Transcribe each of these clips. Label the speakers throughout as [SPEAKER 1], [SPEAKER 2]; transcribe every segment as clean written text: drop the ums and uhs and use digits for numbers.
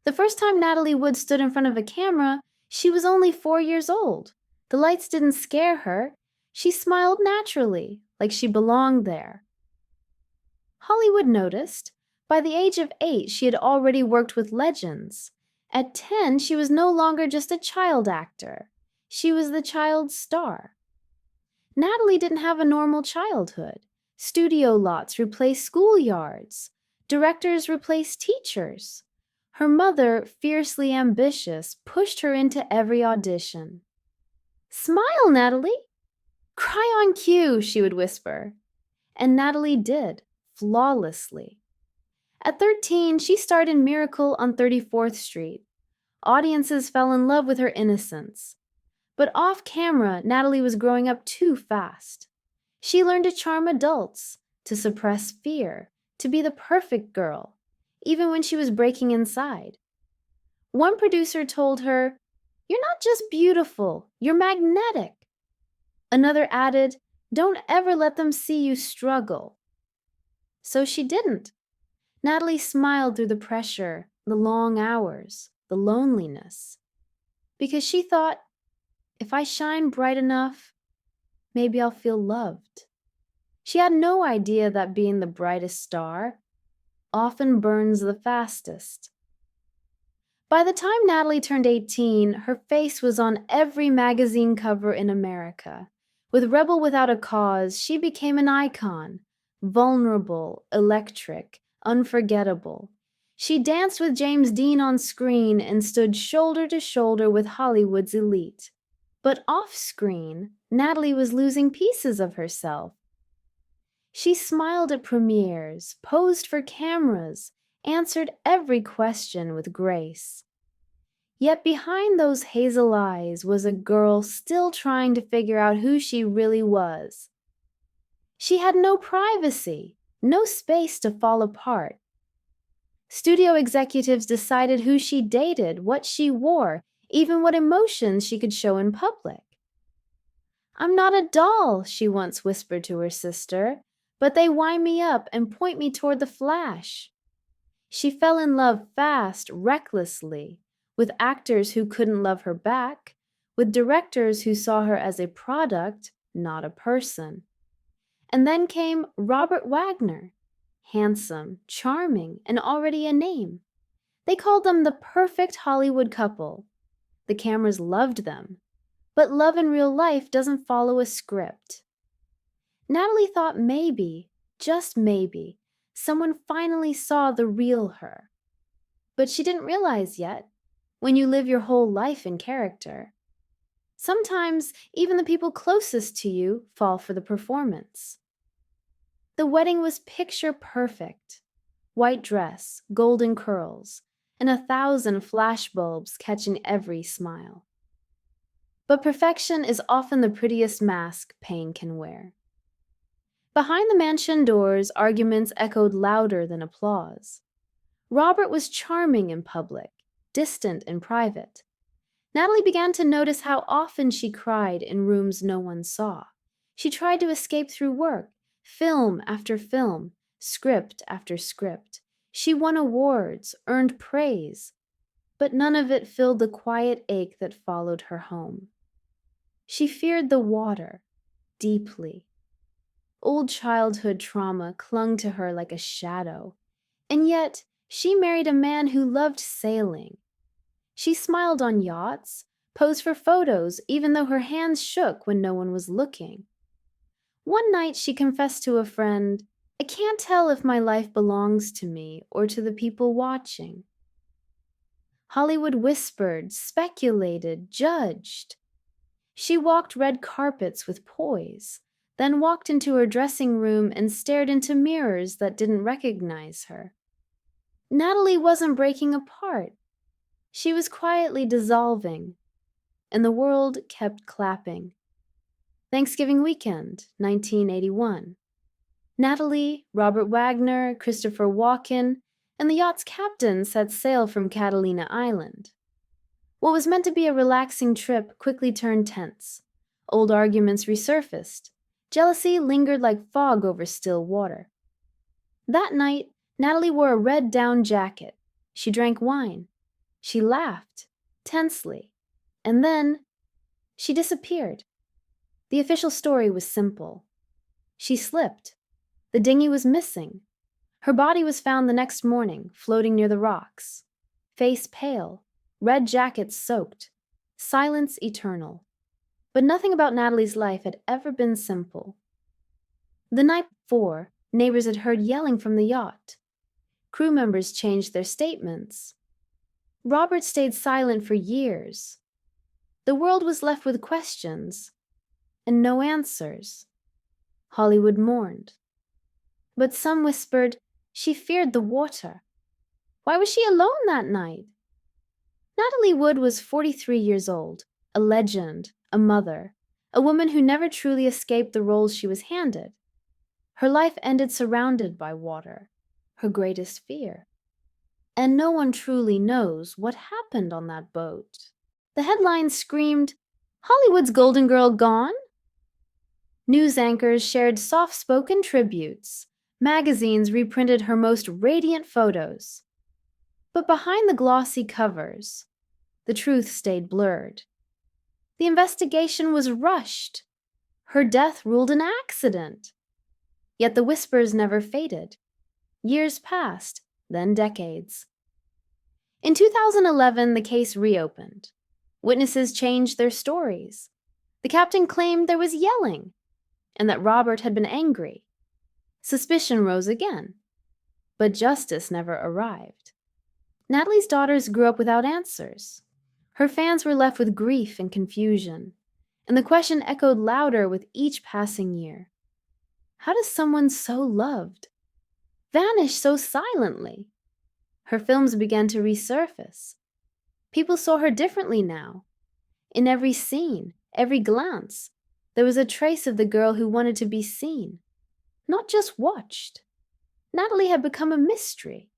[SPEAKER 1] The first time Natalie Wood stood in front of a camera, she was only 4 years old. The lights didn't scare her. She smiled naturally, like she belonged there. Hollywood noticed. By the age of 8, she had already worked with legends. At 10, she was no longer just a child actor. She was the child star. Natalie didn't have a normal childhood. Studio lots replaced schoolyards. Directors replaced teachers. Her mother, fiercely ambitious, pushed her into every audition. "Smile, Natalie!" "Cry on cue," she would whisper. And Natalie did, flawlessly. At 13, she starred in Miracle on 34th Street. Audiences fell in love with her innocence. But off camera, Natalie was growing up too fast. She learned to charm adults, to suppress fear, to be the perfect girl, even when she was breaking inside. One producer told her, "You're not just beautiful, you're magnetic." Another added, "Don't ever let them see you struggle." So she didn't. Natalie smiled through the pressure, the long hours, the loneliness. Because she thought, if I shine bright enough, maybe I'll feel loved. She had no idea that being the brightest star often burns the fastest. By the time Natalie turned 18, her face was on every magazine cover in America. With Rebel Without a Cause, she became an icon, vulnerable, electric, unforgettable. She danced with James Dean on screen and stood shoulder to shoulder with Hollywood's elite. But off-screen, Natalie was losing pieces of herself. She smiled at premieres, posed for cameras, answered every question with grace. Yet behind those hazel eyes was a girl still trying to figure out who she really was. She had no privacy, no space to fall apart. Studio executives decided who she dated, what she wore, even what emotions she could show in public. "I'm not a doll," she once whispered to her sister, "but they wind me up and point me toward the flash." She fell in love fast, recklessly, with actors who couldn't love her back, with directors who saw her as a product, not a person. And then came Robert Wagner, handsome, charming, and already a name. They called them the perfect Hollywood couple. The cameras loved them. But love in real life doesn't follow a script. Natalie thought maybe, just maybe, someone finally saw the real her. But she didn't realize yet, when you live your whole life in character, sometimes even the people closest to you fall for the performance. The wedding was picture perfect. White dress, golden curls, and 1,000 flashbulbs catching every smile. But perfection is often the prettiest mask pain can wear. Behind the mansion doors, arguments echoed louder than applause. Robert was charming in public, distant in private. Natalie began to notice how often she cried in rooms no one saw. She tried to escape through work, film after film, script after script. She won awards, earned praise, but none of it filled the quiet ache that followed her home. She feared the water, deeply. Old childhood trauma clung to her like a shadow, and yet she married a man who loved sailing. She smiled on yachts, posed for photos even though her hands shook when no one was looking. One night she confessed to a friend, "I can't tell if my life belongs to me or to the people watching." Hollywood whispered, speculated, judged. She walked red carpets with poise, then walked into her dressing room and stared into mirrors that didn't recognize her. Natalie wasn't breaking apart. She was quietly dissolving, and the world kept clapping. Thanksgiving weekend, 1981. Natalie, Robert Wagner, Christopher Walken, and the yacht's captain set sail from Catalina Island. What was meant to be a relaxing trip quickly turned tense. Old arguments resurfaced. Jealousy lingered like fog over still water. That night, Natalie wore a red down jacket. She drank wine. She laughed, tensely, and then she disappeared. The official story was simple. She slipped. The dinghy was missing. Her body was found the next morning, floating near the rocks. Face pale, red jacket soaked, silence eternal. But nothing about Natalie's life had ever been simple. The night before, neighbors had heard yelling from the yacht. Crew members changed their statements. Robert stayed silent for years. The world was left with questions and no answers. Hollywood mourned. But some whispered she feared the water. Why was she alone that night? Natalie Wood was 43 years old, a legend, a mother, a woman who never truly escaped the roles she was handed. Her life ended surrounded by water, her greatest fear. And no one truly knows what happened on that boat. The headlines screamed, "Hollywood's Golden Girl gone?" News anchors shared soft-spoken tributes. Magazines reprinted her most radiant photos. But behind the glossy covers, the truth stayed blurred. The investigation was rushed. Her death ruled an accident. Yet the whispers never faded. Years passed, then decades. In 2011, the case reopened. Witnesses changed their stories. The captain claimed there was yelling, and that Robert had been angry. Suspicion rose again, but justice never arrived. Natalie's daughters grew up without answers. Her fans were left with grief and confusion, and the question echoed louder with each passing year. How does someone so loved vanish so silently? Her films began to resurface. People saw her differently now. In every scene, every glance, there was a trace of the girl who wanted to be seen, not just watched. Natalie had become a mystery.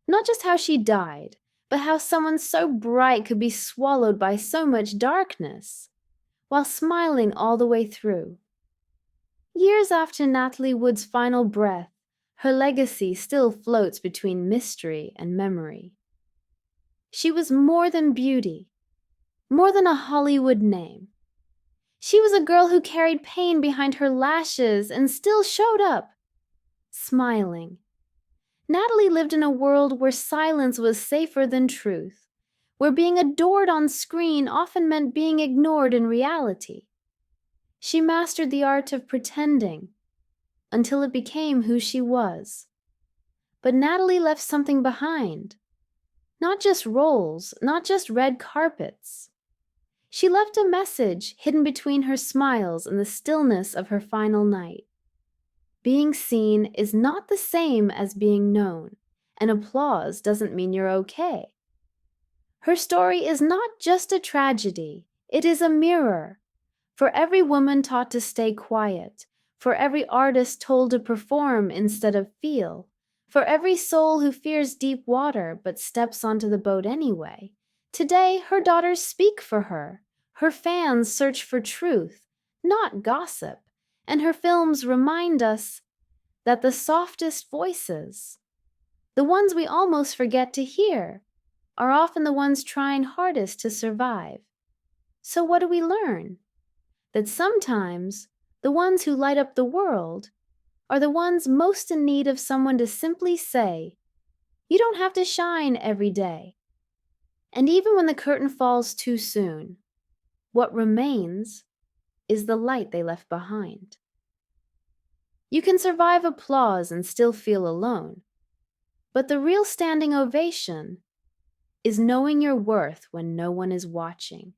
[SPEAKER 1] Not just how she died, but how someone so bright could be swallowed by so much darkness, while smiling all the way through. Years after Natalie Wood's final breath, her legacy still floats between mystery and memory. She was more than beauty, more than a Hollywood name. She was a girl who carried pain behind her lashes and still showed up, smiling. Natalie lived in a world where silence was safer than truth, where being adored on screen often meant being ignored in reality. She mastered the art of pretending until it became who she was. But Natalie left something behind. Not just roles, not just red carpets. She left a message hidden between her smiles and the stillness of her final night. Being seen is not the same as being known, and applause doesn't mean you're okay. Her story is not just a tragedy, it is a mirror. For every woman taught to stay quiet, for every artist told to perform instead of feel, for every soul who fears deep water but steps onto the boat anyway, today her daughters speak for her. Her fans search for truth, not gossip, and her films remind us that the softest voices, the ones we almost forget to hear, are often the ones trying hardest to survive. So what do we learn? That sometimes the ones who light up the world are the ones most in need of someone to simply say, "You don't have to shine every day." And even when the curtain falls too soon, what remains is the light they left behind. You can survive applause and still feel alone, but the real standing ovation is knowing your worth when no one is watching.